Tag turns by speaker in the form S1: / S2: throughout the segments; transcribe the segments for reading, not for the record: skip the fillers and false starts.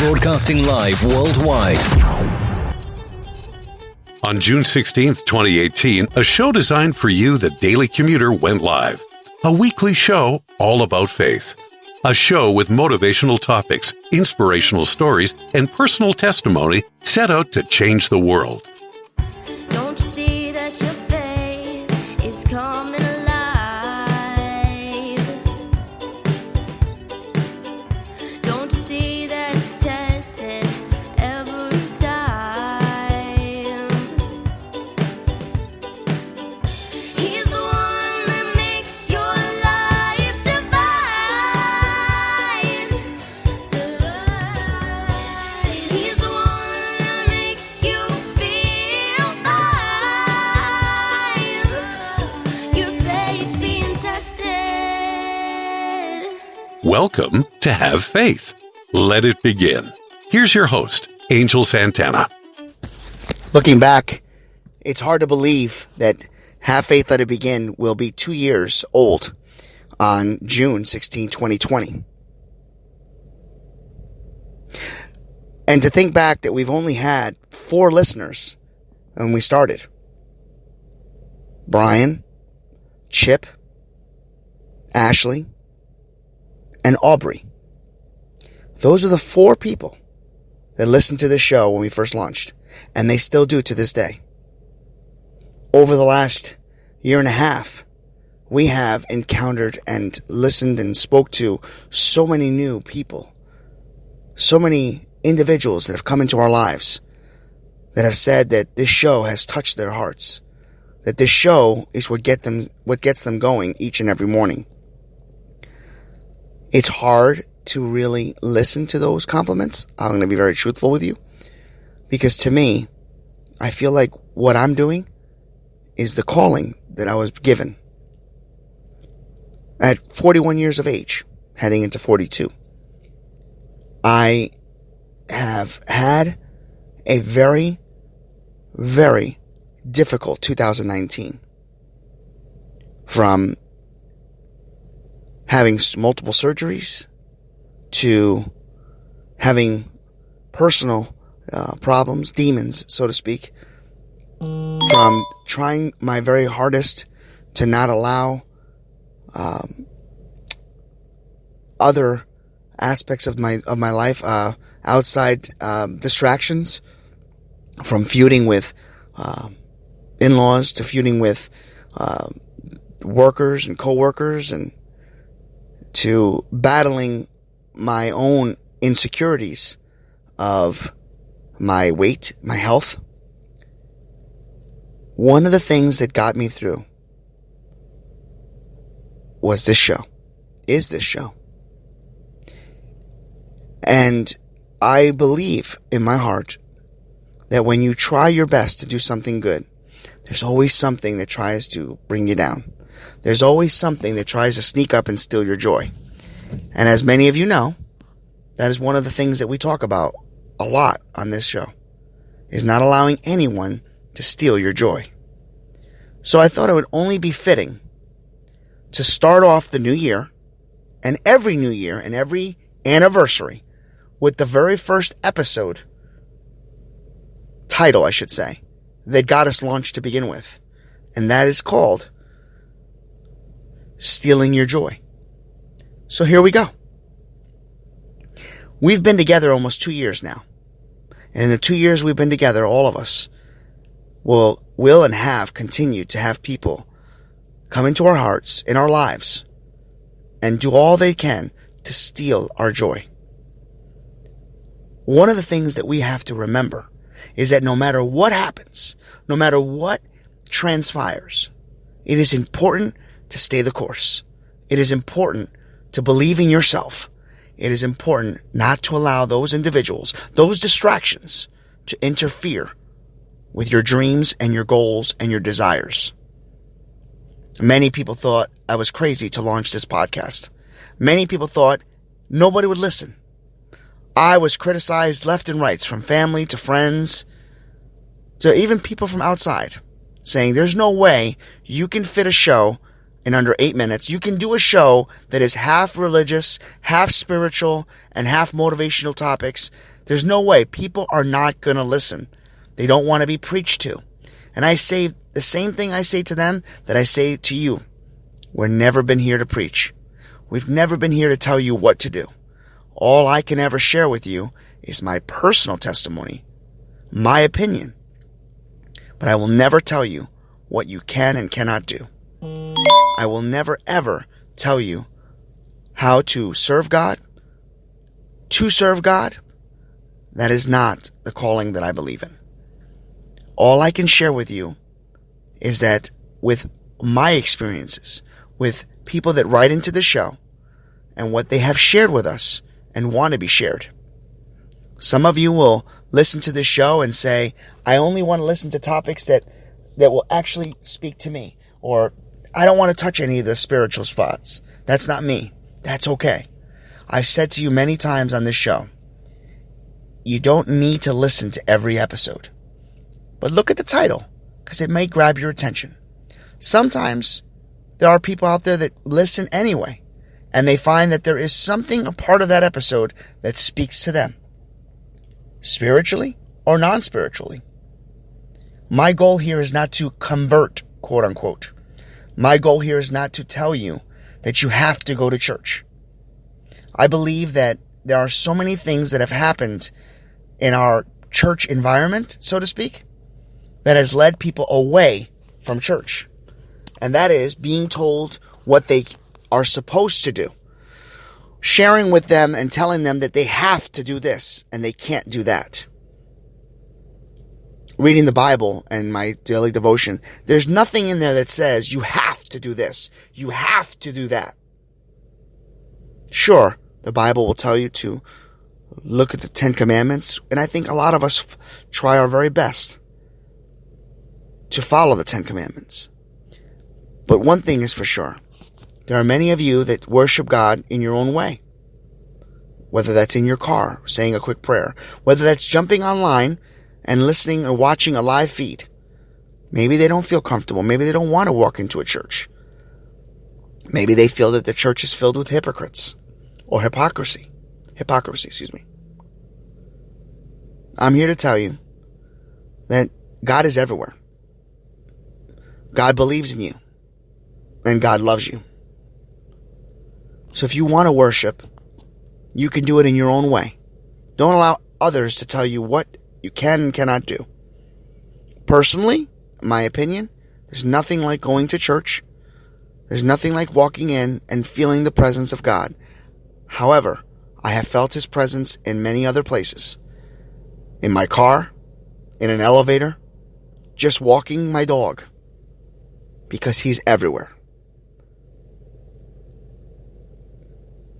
S1: broadcasting live worldwide.
S2: On June 16th, 2018, a show designed for you, the Daily Commuter, went live. A weekly show all about faith. A show with motivational topics, inspirational stories, and personal testimony set out to change the world.
S3: Don't you see that your faith is coming alive? Don't you see that it's tested every time? He's the one that makes your life divine. He's the one that makes you feel fine. Your faith being tested.
S2: Welcome to Have Faith. Let it begin. Here's your host, Angel Santana.
S4: Looking back, it's hard to believe that Have Faith, Let It Begin will be 2 years old on June 16, 2020. And to think back that we've only had 4 listeners when we started. Brian, Chip, Ashley, and Aubrey. Those are the 4 people that listened to this show when we first launched, and they still do to this day. Over the last year and a half, we have encountered and listened and spoke to so many new people, so many individuals that have come into our lives that have said that this show has touched their hearts, that this show is what gets them going each and every morning. It's hard to really listen to those compliments. I'm going to be very truthful with you, because to me, I feel like what I'm doing is the calling that I was given at 41 years of age, heading into 42. I have had a very, very difficult 2019, from having multiple surgeries to having personal problems, demons, so to speak, from trying my very hardest to not allow other aspects of my life, outside distractions, from feuding with in-laws to feuding with workers and co-workers, and to battling my own insecurities of my weight, my health. One of the things that got me through was this show, is this show. And I believe in my heart that when you try your best to do something good, there's always something that tries to bring you down. There's always something that tries to sneak up and steal your joy. And as many of you know, that is one of the things that we talk about a lot on this show, is not allowing anyone to steal your joy. So I thought it would only be fitting to start off the new year, and every new year and every anniversary, with the very first episode, title I should say, that got us launched to begin with. And that is called Stealing Your Joy. So here we go. We've been together almost 2 years now. And in the 2 years we've been together, all of us will and have continued to have people come into our hearts, in our lives, and do all they can to steal our joy. One of the things that we have to remember is that no matter what happens, no matter what transpires, it is important to stay the course. It is important to believe in yourself. It is important not to allow those individuals, those distractions, to interfere with your dreams and your goals and your desires. Many people thought I was crazy to launch this podcast. Many people thought nobody would listen. I was criticized left and right, from family to friends to even people from outside, saying there's no way you can fit a show in under 8 minutes, you can do a show that is half religious, half spiritual, and half motivational topics. There's no way. People are not going to listen. They don't want to be preached to. And I say the same thing I say to them that I say to you. We've never been here to preach. We've never been here to tell you what to do. All I can ever share with you is my personal testimony, my opinion. But I will never tell you what you can and cannot do. I will never ever tell you how to serve God. To serve God, that is not the calling that I believe in. All I can share with you is that with my experiences, with people that write into the show, and what they have shared with us and want to be shared. Some of you will listen to this show and say, I only want to listen to topics that will actually speak to me. Or, I don't want to touch any of the spiritual spots. That's not me. That's okay. I've said to you many times on this show, you don't need to listen to every episode. But look at the title, because it may grab your attention. Sometimes there are people out there that listen anyway, and they find that there is something, a part of that episode, that speaks to them. Spiritually or non-spiritually. My goal here is not to convert, quote unquote. My goal here is not to tell you that you have to go to church. I believe that there are so many things that have happened in our church environment, so to speak, that has led people away from church. And that is being told what they are supposed to do. Sharing with them and telling them that they have to do this and they can't do that. Reading the Bible and my daily devotion, there's nothing in there that says you have to do this, you have to do that. Sure, the Bible will tell you to look at the 10 Commandments, and I think a lot of us try our very best to follow the 10 Commandments. But one thing is for sure, there are many of you that worship God in your own way. Whether that's in your car, saying a quick prayer, whether that's jumping online and listening or watching a live feed. Maybe they don't feel comfortable. Maybe they don't want to walk into a church. Maybe they feel that the church is filled with hypocrites or hypocrisy. Excuse me. I'm here to tell you that God is everywhere. God believes in you. And God loves you. So if you want to worship, you can do it in your own way. Don't allow others to tell you what you can and cannot do. Personally, in my opinion, there's nothing like going to church. There's nothing like walking in and feeling the presence of God. However, I have felt His presence in many other places. In my car, in an elevator, just walking my dog. Because He's everywhere.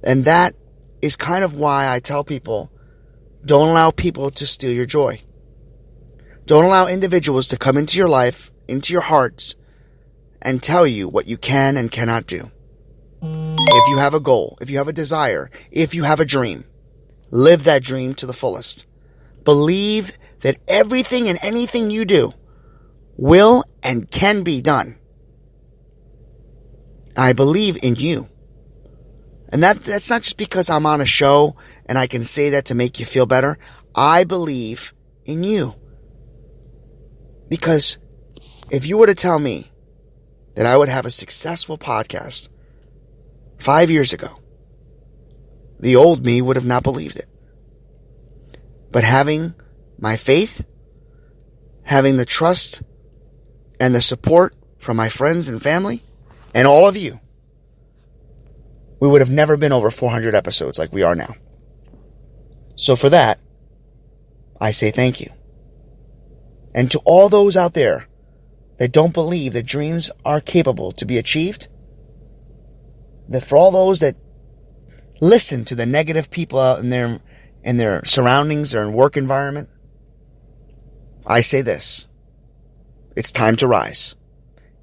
S4: And that is kind of why I tell people, don't allow people to steal your joy. Don't allow individuals to come into your life, into your hearts, and tell you what you can and cannot do. If you have a goal, if you have a desire, if you have a dream, live that dream to the fullest. Believe that everything and anything you do will and can be done. I believe in you. And that's not just because I'm on a show and I can say that to make you feel better. I believe in you. Because if you were to tell me that I would have a successful podcast 5 years ago, the old me would have not believed it. But having my faith, having the trust and the support from my friends and family, and all of you, we would have never been over 400 episodes like we are now. So for that, I say thank you. And to all those out there that don't believe that dreams are capable to be achieved, that for all those that listen to the negative people out in their surroundings or in work environment, I say this. It's time to rise.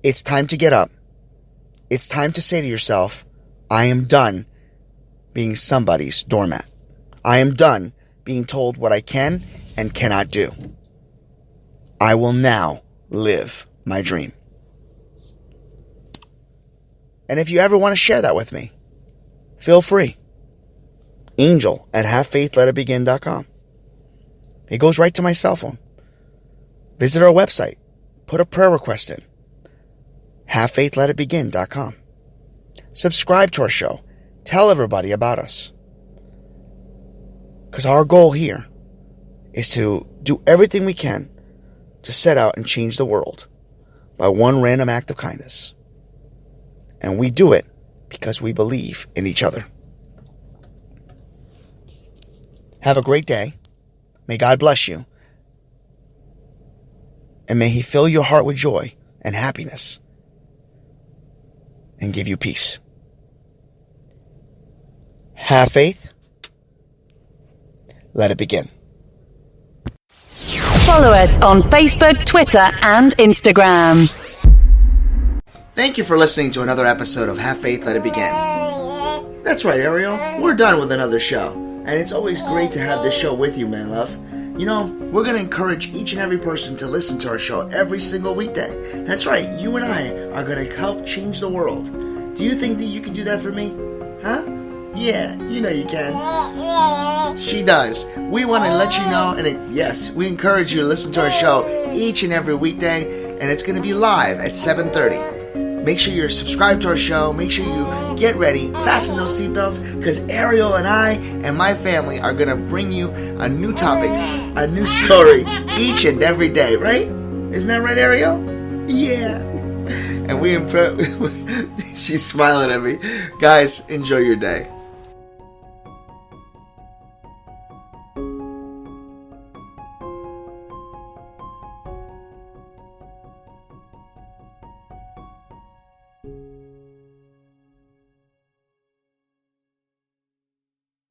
S4: It's time to get up. It's time to say to yourself, I am done being somebody's doormat. I am done being told what I can and cannot do. I will now live my dream. And if you ever want to share that with me, feel free. Angel@havefaithletitbegin.com. It goes right to my cell phone. Visit our website. Put a prayer request in. havefaithletitbegin.com. Subscribe to our show. Tell everybody about us. Because our goal here is to do everything we can to set out and change the world by one random act of kindness. And we do it because we believe in each other. Have a great day. May God bless you. And may He fill your heart with joy and happiness and give you peace. Have faith. Let it begin.
S5: Follow us on Facebook, Twitter, and Instagram.
S4: Thank you for listening to another episode of Have Faith, Let It Begin. That's right, Ariel. We're done with another show. And it's always great to have this show with you, man love. You know, we're going to encourage each and every person to listen to our show every single weekday. That's right, you and I are going to help change the world. Do you think that you can do that for me? Huh? Yeah, you know you can. She does. We want to let you know, and yes, we encourage you to listen to our show each and every weekday, and it's going to be live at 7:30. Make sure you're subscribed to our show. Make sure you get ready, fasten those seatbelts, because Ariel and I and my family are going to bring you a new topic, a new story each and every day, right? Isn't that right, Ariel? Yeah. And she's smiling at me. Guys, enjoy your day.